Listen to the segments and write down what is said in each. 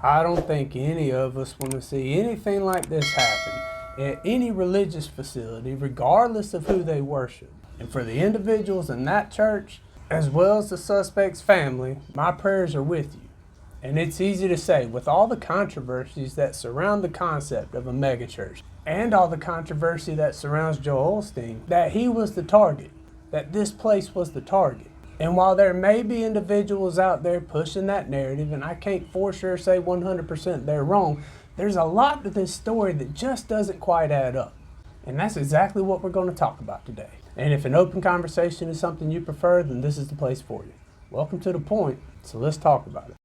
I don't think any of us want to see anything like this happen at any religious facility, regardless of who they worship. And for the individuals in that church, as well as the suspect's family, my prayers are with you. And it's easy to say, with all the controversies that surround the concept of a megachurch, and all the controversy that surrounds Joel Osteen, that he was the target, that this place was the target. And while there may be individuals out there pushing that narrative, and I can't for sure say 100% they're wrong, there's a lot to this story that just doesn't quite add up. And that's exactly what we're going to talk about today. And if an open conversation is something you prefer, then this is the place for you. Welcome to The Point, so let's talk about it.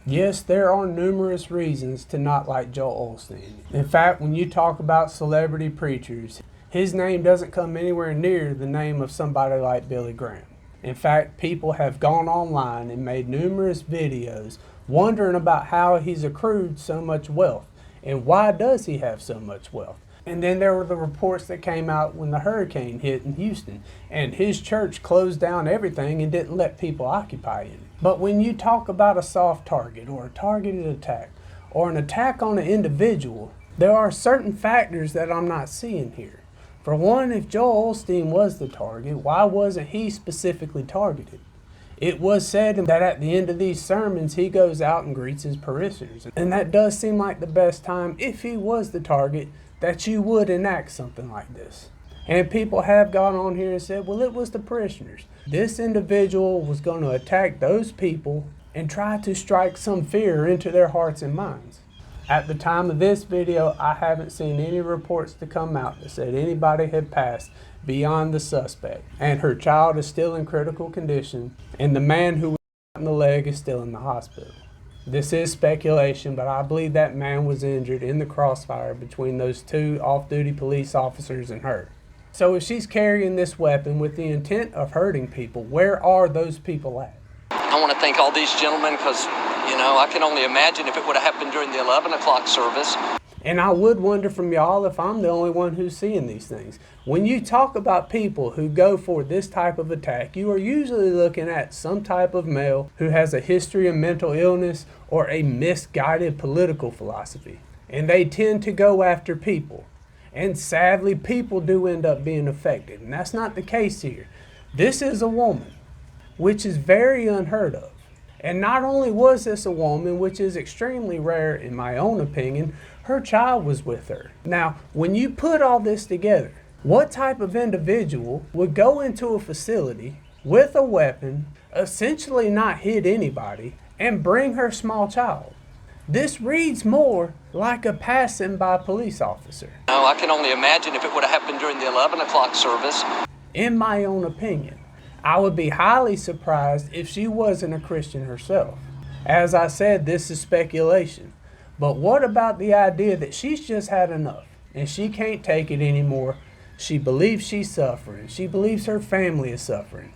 Yes, there are numerous reasons to not like Joel Osteen. In fact, when you talk about celebrity preachers, his name doesn't come anywhere near the name of somebody like Billy Graham. In fact, people have gone online and made numerous videos wondering about how he's accrued so much wealth and why does he have so much wealth. And then there were the reports that came out when the hurricane hit in Houston and his church closed down everything and didn't let people occupy in it. But when you talk about a soft target or a targeted attack or an attack on an individual, there are certain factors that I'm not seeing here. For one, if Joel Osteen was the target, why wasn't he specifically targeted? It was said that at the end of these sermons, he goes out and greets his parishioners. And that does seem like the best time, if he was the target, that you would enact something like this. And people have gone on here and said, well, it was the parishioners. This individual was going to attack those people and try to strike some fear into their hearts and minds. At the time of this video, I haven't seen any reports to come out that said anybody had passed beyond the suspect. And her child is still in critical condition, and the man who was shot in the leg is still in the hospital. This is speculation, but I believe that man was injured in the crossfire between those two off-duty police officers and her. So if she's carrying this weapon with the intent of hurting people, where are those people at? I want to thank all these gentlemen because, I can only imagine if it would have happened during the 11 o'clock service. And I would wonder from y'all if I'm the only one who's seeing these things. When you talk about people who go for this type of attack, you are usually looking at some type of male who has a history of mental illness or a misguided political philosophy. And they tend to go after people. And sadly, people do end up being affected. And that's not the case here. This is a woman, which is very unheard of. And not only was this a woman, which is extremely rare in my own opinion, her child was with her. Now, when you put all this together, what type of individual would go into a facility with a weapon, essentially not hit anybody, and bring her small child? This reads more like a passing by police officer. No, I can only imagine if it would have happened during the 11 o'clock service. In my own opinion, I would be highly surprised if she wasn't a Christian herself. As I said, this is speculation. But what about the idea that she's just had enough and she can't take it anymore? She believes she's suffering. She believes her family is suffering.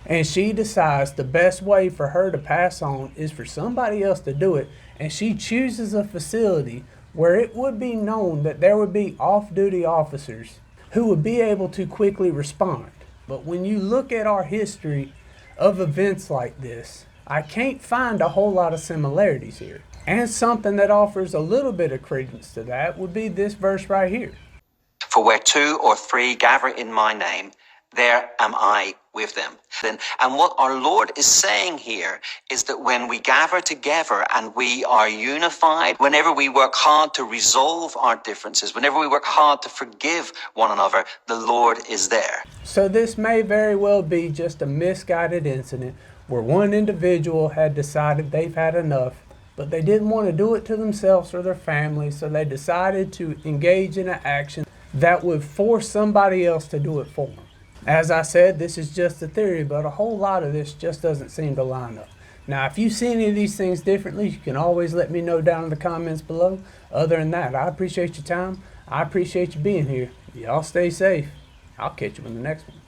And she decides the best way for her to pass on is for somebody else to do it. And she chooses a facility where it would be known that there would be off-duty officers who would be able to quickly respond. But when you look at our history of events like this, I can't find a whole lot of similarities here. And something that offers a little bit of credence to that would be this verse right here. For where 2 or 3 gather in my name, there am I with them. And what our Lord is saying here is that when we gather together and we are unified, whenever we work hard to resolve our differences, whenever we work hard to forgive one another, the Lord is there. So this may very well be just a misguided incident where one individual had decided they've had enough, but they didn't want to do it to themselves or their family, so they decided to engage in an action that would force somebody else to do it for them. As I said, this is just a theory, but a whole lot of this just doesn't seem to line up. Now, if you see any of these things differently, you can always let me know down in the comments below. Other than that, I appreciate your time. I appreciate you being here. Y'all stay safe. I'll catch you in the next one.